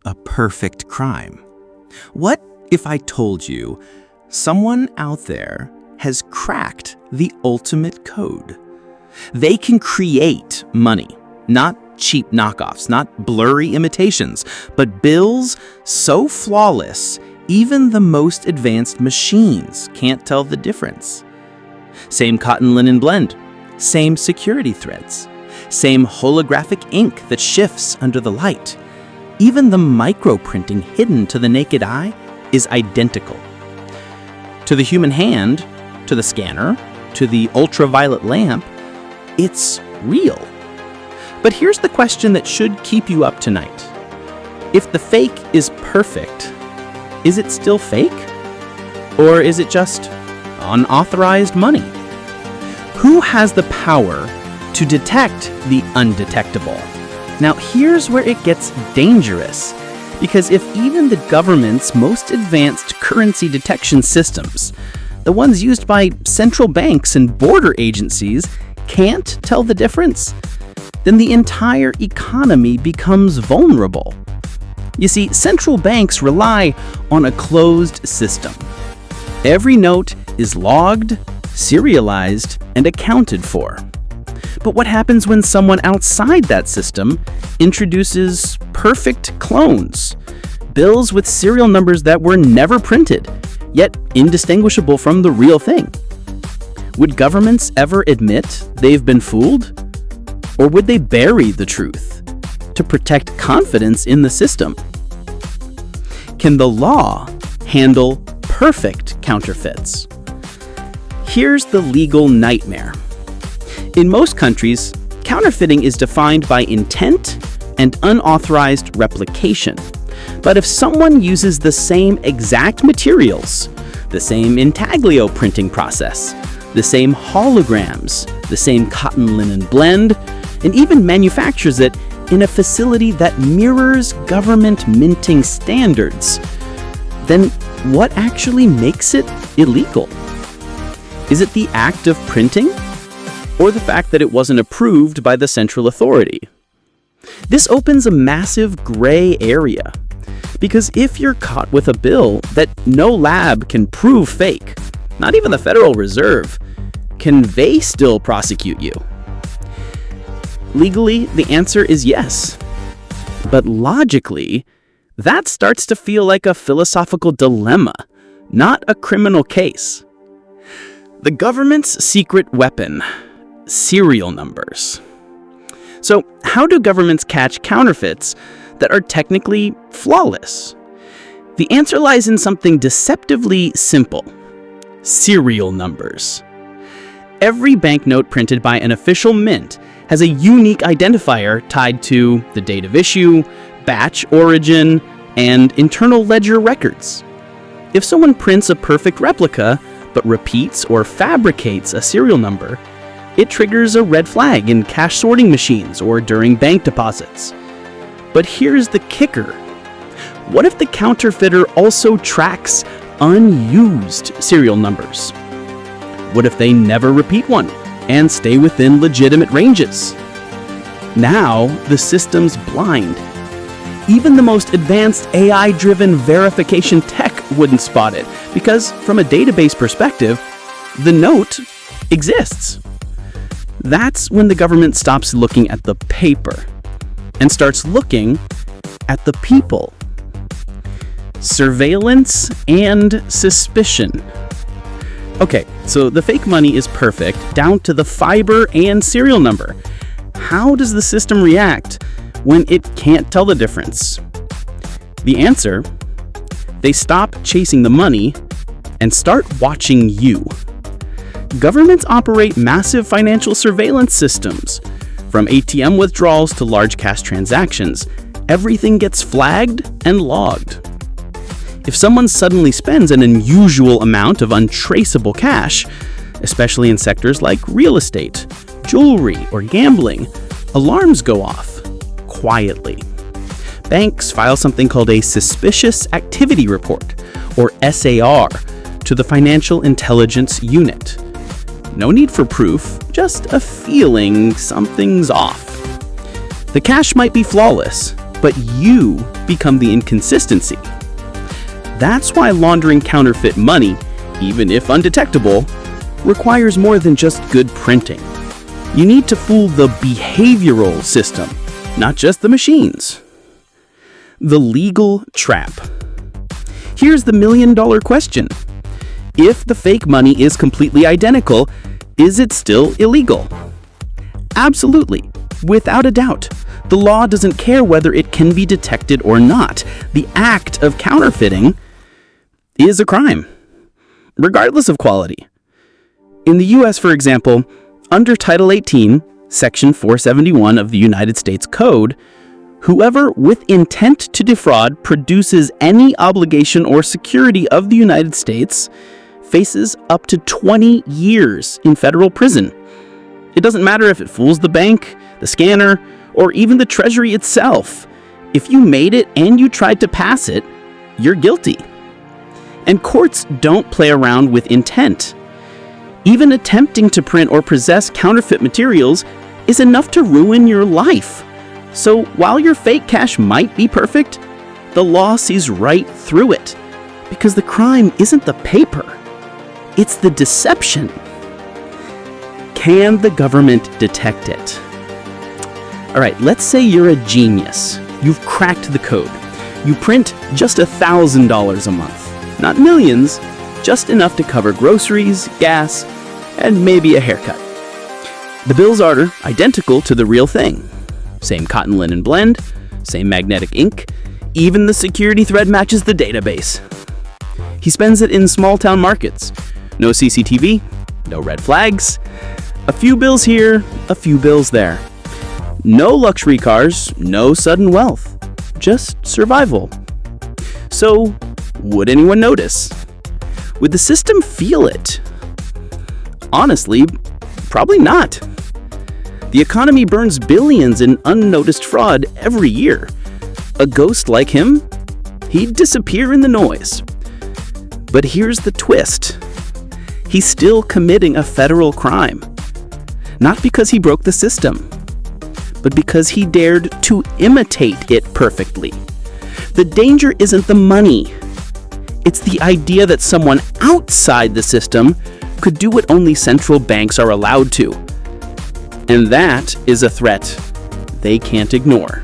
a perfect crime? What if I told you someone out there has cracked the ultimate code? They can create money, not cheap knockoffs, not blurry imitations, but bills so flawless, even the most advanced machines can't tell the difference. Same cotton linen blend, same security threads, same holographic ink that shifts under the light. Even the microprinting hidden to the naked eye is identical. To the human hand, to the scanner, to the ultraviolet lamp, it's real. But here's the question that should keep you up tonight. If the fake is perfect, is it still fake? Or is it just unauthorized money? Who has the power to detect the undetectable? Now, here's where it gets dangerous, because if even the government's most advanced currency detection systems, the ones used by central banks and border agencies, can't tell the difference, then the entire economy becomes vulnerable. You see, central banks rely on a closed system. Every note is logged, serialized, and accounted for. But what happens when someone outside that system introduces perfect clones, bills with serial numbers that were never printed, yet indistinguishable from the real thing? Would governments ever admit they've been fooled? Or would they bury the truth to protect confidence in the system? Can the law handle perfect counterfeits? Here's the legal nightmare. In most countries, counterfeiting is defined by intent and unauthorized replication. But if someone uses the same exact materials, the same intaglio printing process, the same holograms, the same cotton linen blend, and even manufactures it in a facility that mirrors government minting standards, then what actually makes it illegal? Is it the act of printing, or the fact that it wasn't approved by the central authority? This opens a massive gray area, because if you're caught with a bill that no lab can prove fake, not even the Federal Reserve, can they still prosecute you? Legally, the answer is yes. But logically, that starts to feel like a philosophical dilemma, not a criminal case. The government's secret weapon: serial numbers. So, how do governments catch counterfeits that are technically flawless? The answer lies in something deceptively simple: serial numbers. Every banknote printed by an official mint has a unique identifier tied to the date of issue, batch origin, and internal ledger records. If someone prints a perfect replica but repeats or fabricates a serial number, it triggers a red flag in cash sorting machines or during bank deposits. But here's the kicker. What if the counterfeiter also tracks unused serial numbers? What if they never repeat one and stay within legitimate ranges? Now the system's blind. Even the most advanced AI-driven verification tech wouldn't spot it, because from a database perspective, the note exists. That's when the government stops looking at the paper and starts looking at the people. Surveillance and suspicion. Okay, so the fake money is perfect down to the fiber and serial number. How does the system react when it can't tell the difference? The answer: they stop chasing the money and start watching you. Governments operate massive financial surveillance systems. From ATM withdrawals to large cash transactions, everything gets flagged and logged. If someone suddenly spends an unusual amount of untraceable cash, especially in sectors like real estate, jewelry, or gambling, alarms go off quietly. Banks file something called a Suspicious Activity Report, or SAR, to the Financial Intelligence Unit. No need for proof, just a feeling something's off. The cash might be flawless, but you become the inconsistency. That's why laundering counterfeit money, even if undetectable, requires more than just good printing. You need to fool the behavioral system, not just the machines. The legal trap. Here's the million-dollar question. If the fake money is completely identical, is it still illegal? Absolutely, without a doubt. The law doesn't care whether it can be detected or not. The act of counterfeiting is a crime, regardless of quality. In the US, for example, under Title 18, Section 471 of the United States Code, whoever with intent to defraud produces any obligation or security of the United States faces up to 20 years in federal prison. It doesn't matter if it fools the bank, the scanner, or even the Treasury itself. If you made it and you tried to pass it, you're guilty. And courts don't play around with intent. Even attempting to print or possess counterfeit materials is enough to ruin your life. So while your fake cash might be perfect, the law sees right through it, because the crime isn't the paper, it's the deception. Can the government detect it? All right, let's say you're a genius. You've cracked the code. You print just $1,000 a month. Not millions, just enough to cover groceries, gas, and maybe a haircut. The bills are identical to the real thing. Same cotton linen blend, same magnetic ink, even the security thread matches the database. He spends it in small-town markets. No CCTV, no red flags, a few bills here, a few bills there. No luxury cars, no sudden wealth, just survival. So, would anyone notice? Would the system feel it? Honestly, probably not. The economy burns billions in unnoticed fraud every year. A ghost like him, he'd disappear in the noise. But here's the twist. He's still committing a federal crime. Not because he broke the system, but because he dared to imitate it perfectly. The danger isn't the money. It's the idea that someone outside the system could do what only central banks are allowed to. And that is a threat they can't ignore.